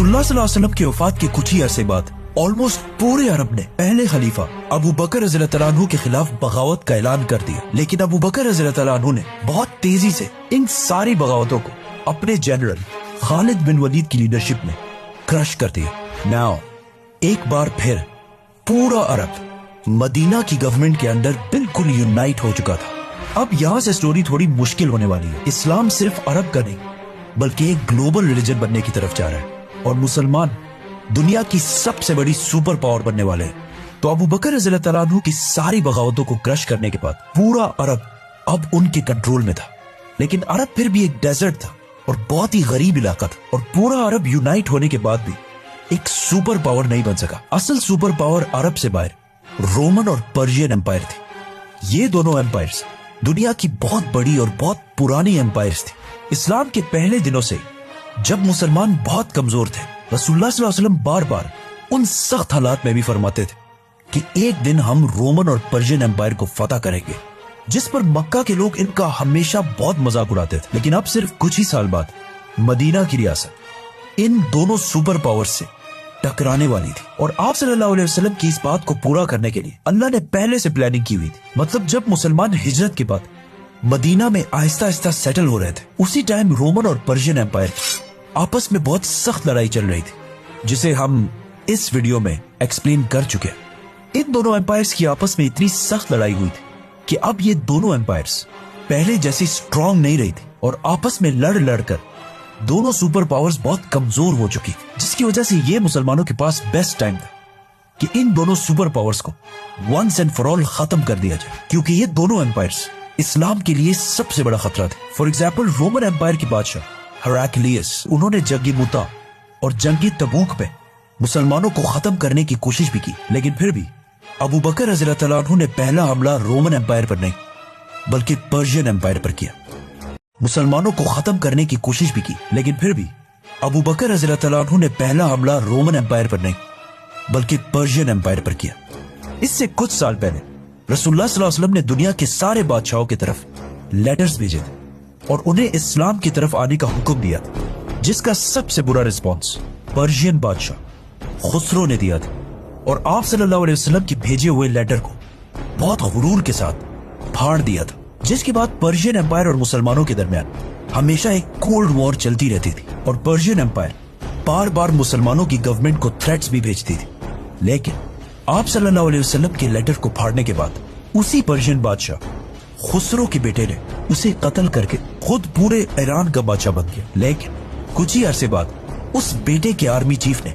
रसूलुल्लाह सल्लल्लाहु अलैहि वसल्लम की वफात के कुछ ही अरसे बाद ऑलमोस्ट पूरे अरब ने पहले खलीफा अबू बकर रज़ियल्लाहु तआला अन्हु के खिलाफ बगावत का ऐलान कर दिया। लेकिन अबू बकर रज़ियल्लाहु तआला अन्हु ने बहुत तेजी से इन सारी बगावतों को अपने जनरल खालिद बिन वलीद की लीडरशिप में क्रश कर दिया। नाउ एक बार फिर पूरा अरब मदीना की गवर्नमेंट के अंदर बिल्कुल यूनाइट हो चुका था। अब यहाँ से स्टोरी थोड़ी मुश्किल होने वाली है। इस्लाम सिर्फ अरब का नहीं बल्कि एक ग्लोबल रिलीजन बनने की तरफ जा रहा है और मुसलमान दुनिया की सबसे बड़ी सुपर पावर बनने वाले हैं। तो अबू बकर रज़ियल्लाहु तआला अन्हु की सारी बगावतों को क्रश करने के बाद पूरा अरब अब उनके कंट्रोल में था। लेकिन अरब फिर भी एक डेजर्ट था और बहुत ही गरीब इलाका था और पूरा अरब यूनाइट होने के बाद भी एक सुपर पावर नहीं बन सका। असल सुपर पावर अरब से बाहर रोमन और पर्शियन एम्पायर थी। ये दोनों एम्पायर्स दुनिया की बहुत बड़ी और बहुत पुरानी एम्पायर्स थी। इस्लाम के पहले दिनों से जब मुसलमान बहुत कमजोर थे, रसूलुल्लाह सल्लल्लाहु अलैहि वसल्लम बार बार उन सख्त हालात में भी फरमाते थे कि एक दिन हम रोमन और पर्शियन एम्पायर को फतह करेंगे, जिस पर मक्का के लोग इनका हमेशा बहुत मजाक उड़ाते थे। लेकिन अब सिर्फ कुछ ही साल बाद मदीना की रियासत इन दोनों सुपर पावर से टकराने वाली थी और आप सल्लल्लाहु अलैहि वसल्लम की इस बात को पूरा करने के लिए अल्लाह ने पहले से प्लानिंग की हुई थी। मतलब जब मुसलमान हिजरत के बाद मदीना में आहिस्ता आहिस्ता सेटल हो रहे थे, उसी टाइम रोमन और पर्शियन एम्पायर आपस में बहुत सख्त लड़ाई चल रही थी, जिसे हम इस वीडियो में एक्सप्लेन कर चुके हैं। इन दोनों एम्पायर्स की आपस में इतनी सख्त लड़ाई हुई थी कि अब ये दोनों एम्पायर्स पहले जैसी स्ट्रांग नहीं रही थी और आपस में लड़ लड़कर दोनों सुपर पावर्स बहुत कमजोर हो चुकी, जिसकी वजह से ये मुसलमानों के पास बेस्ट टाइम था कि इन दोनों सुपर पावर्स को वंस एंड फॉर ऑल खत्म कर दिया जाए, क्योंकि ये दोनों एम्पायर्स इस्लाम के लिए सबसे बड़ा खतरा थे। फॉर एग्जाम्पल रोमन एम्पायर की बादशाह हेराक्लियस, उन्होंने जंगी मुता और जंगी तबूक पे मुसलमानों को खत्म करने की कोशिश भी की। लेकिन फिर भी अबू बकर रज़ियल्लाहु तआला अन्हु ने पहला हमला रोमन एम्पायर पर नहीं बल्कि पर्शियन एम्पायर पर किया। मुसलमानों को खत्म करने की कोशिश भी की, लेकिन फिर भी अबू बकर रज़ियल्लाहु तआला अन्हु ने पहला हमला रोमन एम्पायर पर नहीं बल्कि पर्शियन एम्पायर पर किया। इससे कुछ साल पहले रसूलुल्लाह सल्लल्लाहु अलैहि वसल्लम ने दुनिया के सारे बादशाहों की तरफ लेटर्स भेजे थे और उन्हें इस्लाम की तरफ आने का हुक्म दिया था, जिसका सबसे बुरा रिस्पॉन्स पर्शियन बादशाह खुसरो ने दिया था और आप सल्लल्लाहु अलैहि वसल्लम की भेजे हुए लेटर को बहुत गुरूर के साथ फाड़ दिया था, जिसके बाद पर्शियन एम्पायर और मुसलमानों के दरमियान हमेशा एक कोल्ड वॉर चलती रहती थी और पर्शियन एम्पायर बार बार मुसलमानों की गवर्नमेंट को थ्रेट्स भी भेजती थी। लेकिन आप सल्लल्लाहु अलैहि वसल्लम के लेटर को फाड़ने के बाद उसी पर्शियन बादशाह खुसरो के बेटे ने उसे कत्ल करके खुद पूरे ईरान का बादशाह बन गया। लेकिन कुछ ही अरसे बाद उस बेटे के आर्मी चीफ ने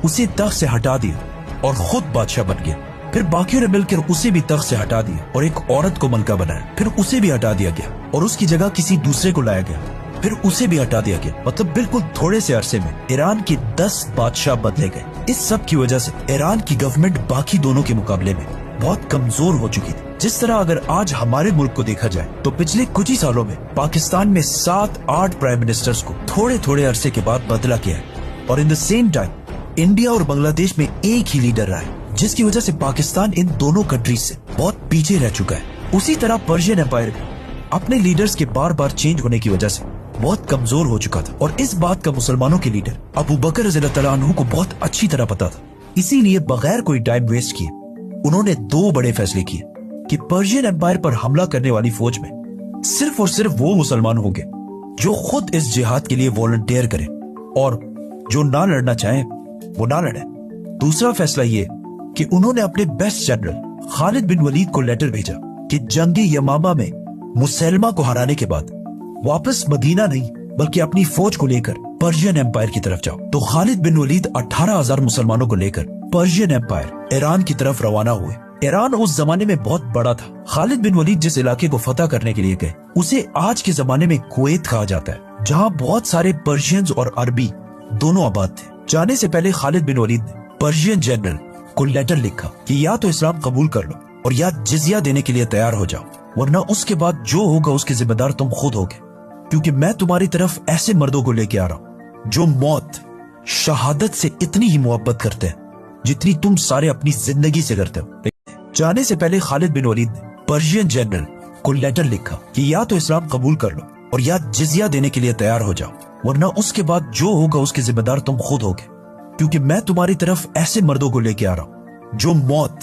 उसे तख्त से हटा दिया और खुद बादशाह बन गया। फिर बाकियों ने मिलकर उसे भी तख्त से हटा दिया और एक औरत को मलका बनाया। फिर उसे भी हटा दिया गया और उसकी जगह किसी दूसरे को लाया गया। फिर उसे भी हटा दिया गया। मतलब बिल्कुल थोड़े से अरसे में ईरान के 10 बादशाह बदले गए। इस सब की वजह से ईरान की गवर्नमेंट बाकी दोनों के मुकाबले में बहुत कमजोर हो चुकी थी। जिस तरह अगर आज हमारे मुल्क को देखा जाए तो पिछले कुछ ही सालों में पाकिस्तान में 7-8 प्राइम मिनिस्टर्स को थोड़े थोड़े अरसे के बाद बदला गया है और in the same time India और बांग्लादेश में एक ही लीडर रहा है, जिसकी वजह से पाकिस्तान इन दोनों कंट्रीज से बहुत पीछे रह चुका है। उसी तरह पर्शियन एम्पायर अपने लीडर्स के बार बार चेंज होने की वजह से बहुत कमजोर हो चुका था और इस बात का मुसलमानों के लीडर अबू बकर रज़ियल्लाहु तआला अन्हु को बहुत अच्छी तरह पता था। इसीलिए बगैर कोई टाइम वेस्ट किए उन्होंने 2 बड़े फैसले किए कि पर्शियन एम्पायर पर हमला करने वाली फौज में सिर्फ और सिर्फ वो मुसलमान होंगे जो खुद इस जिहाद के लिए वॉलंटियर करें और जो ना लड़ना चाहें वो ना लड़े। दूसरा फैसला ये कि उन्होंने अपने बेस्ट जनरल खालिद बिन वलीद को लेटर भेजा कि जंगी यमामा में मुसलमा को हराने के बाद वापस मदीना नहीं बल्कि अपनी फौज को लेकर पर्शियन एम्पायर की तरफ जाओ। तो खालिद बिन वलीद 18,000 मुसलमानों को लेकर पर्शियन एम्पायर ईरान की तरफ रवाना हुए। ईरान उस जमाने में बहुत बड़ा था। खालिद बिन वलीद जिस इलाके को फतह करने के लिए गए उसे आज के जमाने में कुवैत कहा जाता है, जहाँ बहुत सारे पर्शियंस और अरबी दोनों आबाद थे। जाने से पहले खालिद बिन वलीद ने पर्शियन जनरल को लेटर लिखा कि या तो इस्लाम कबूल कर लो और या जिजिया देने के लिए तैयार हो जाओ, वरना उसके बाद जो होगा उसके जिम्मेदार तुम खुद होगे, क्योंकि मैं तुम्हारी तरफ ऐसे मर्दों को लेके आ रहा हूँ जो मौत शहादत से इतनी ही मोहब्बत करते हैं जितनी तुम सारे अपनी जिंदगी से करते हो। जाने से पहले खालिद बिन वलीद ने पर्शियन जनरल को लेटर लिखा कि या तो इस्लाम कबूल कर लो और या जिजिया देने के लिए तैयार हो जाओ, वरना उसके बाद जो होगा उसके जिम्मेदार तुम खुद होगे, क्योंकि मैं तुम्हारी तरफ ऐसे मर्दों को लेके आ रहा हूं जो मौत,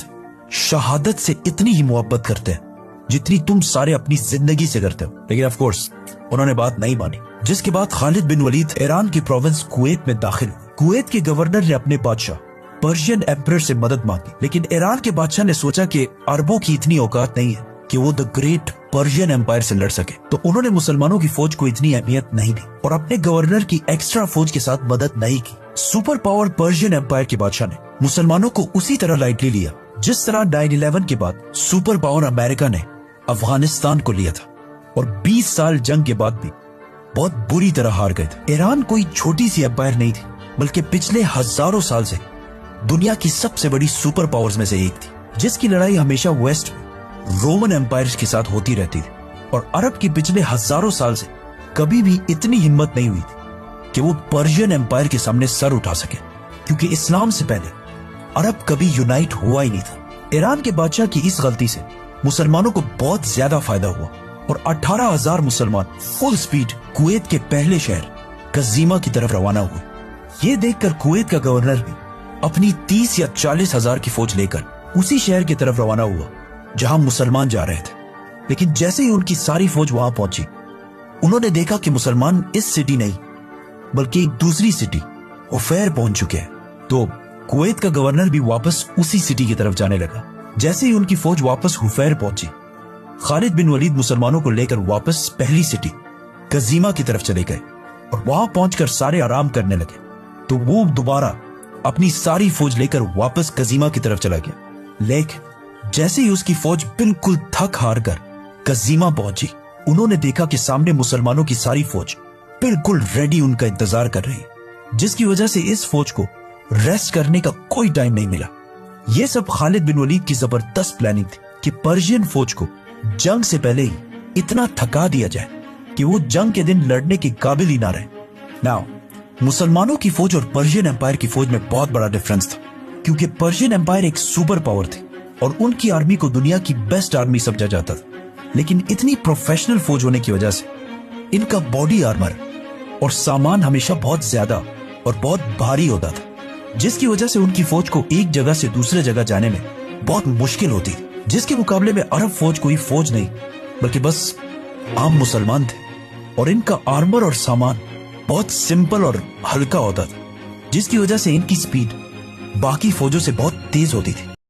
शहादत से इतनी ही मोहब्बत करते हैं जितनी तुम सारे अपनी जिंदगी से करते हो। लेकिन ऑफ कोर्स उन्होंने बात नहीं मानी, जिसके बाद खालिद बिन वलीद ईरान की प्रोविंस कुवैत में दाखिल हुए। कुवैत के गवर्नर ने अपने बादशाह पर्शियन एम्परर से मदद मांगी, लेकिन ईरान के बादशाह ने सोचा कि अरबों की इतनी औकात नहीं है कि वो द ग्रेट पर्शियन एम्पायर से लड़ सके, तो उन्होंने मुसलमानों की फौज को इतनी अहमियत नहीं दी और अपने गवर्नर की एक्स्ट्रा फौज के साथ मदद नहीं की। सुपर पावर पर्शियन एम्पायर के बादशाह ने मुसलमानों को उसी तरह लाइटली लिया जिस तरह 9/11 के बाद सुपर पावर अमेरिका ने अफगानिस्तान को लिया था, और 20 साल जंग के बाद भी बहुत बुरी तरह हार गए थे। ईरान कोई छोटी सी एम्पायर नहीं थी, बल्कि पिछले हजारों साल से दुनिया की सबसे बड़ी सुपर पावर्स में से एक थी, जिसकी लड़ाई हमेशा वेस्ट में रोमन एम्पायर्स के साथ होती रहती थी। और अरब की पिछले हजारों साल से कभी भी इतनी हिम्मत नहीं हुई थी कि वो पर्शियन एम्पायर के सामने सर उठा सके, क्योंकि इस्लाम से पहले अरब कभी यूनाइट हुआ ही नहीं था। ईरान के बादशाह की इस गलती से मुसलमानों को बहुत ज्यादा फायदा हुआ और 18,000 मुसलमान फुल स्पीड कुवैत के पहले शहर कजीमा की तरफ रवाना हुए। ये देखकर कुवैत का गवर्नर भी अपनी 30 या 40 हजार की फौज लेकर उसी शहर की तरफ रवाना हुआ जहां मुसलमान जा रहे थे। लेकिन जैसे ही उनकी सारी फौज वहां पहुंची, उन्होंने देखा कि मुसलमान इस सिटी नहीं बल्कि एक दूसरी सिटी हुफैर पहुंच चुके हैं। तो कुवैत का गवर्नर भी वापस उसी सिटी की तरफ जाने लगा। जैसे ही उनकी फौज वापस हुफैर पहुंची, खालिद बिन वलीद मुसलमानों को लेकर वापस पहली सिटी कजीमा की तरफ चले गए और वहां पहुंचकर सारे आराम करने लगे। तो वो दोबारा अपनी सारी फौज लेकर वापस कजीमा की तरफ चला गया। लेकिन जैसे ही उसकी फौज बिल्कुल थक हार कर कजीमा पहुंची, उन्होंने देखा कि सामने मुसलमानों की सारी फौज बिल्कुल रेडी उनका इंतजार कर रही है, जिसकी वजह से इस फौज को रेस्ट करने का कोई टाइम नहीं मिला। यह सब खालिद बिन वलीद की जबरदस्त प्लानिंग थी कि पर्शियन फौज को जंग से पहले ही इतना थका दिया जाए कि वो जंग के दिन लड़ने के काबिल ही ना रहे। नाउ मुसलमानों की फौज और पर्शियन एम्पायर की फौज में बहुत बड़ा डिफरेंस था, क्योंकि पर्शियन एम्पायर एक सुपर पावर थी और उनकी आर्मी को दुनिया की बेस्ट आर्मी समझा जाता था। लेकिन इतनी प्रोफेशनल फौज होने की वजह से इनका बॉडी आर्मर और सामान हमेशा बहुत ज्यादा और बहुत भारी होता था, जिसकी वजह से उनकी फौज को एक जगह से दूसरे जगह जाने में बहुत मुश्किल होती थी। जिसके मुकाबले में अरब फौज कोई फौज नहीं बल्कि बस आम मुसलमान थे, और इनका आर्मर और सामान बहुत सिंपल और हल्का होता था, जिसकी वजह से इनकी स्पीड बाकी फौजों से बहुत तेज होती थी।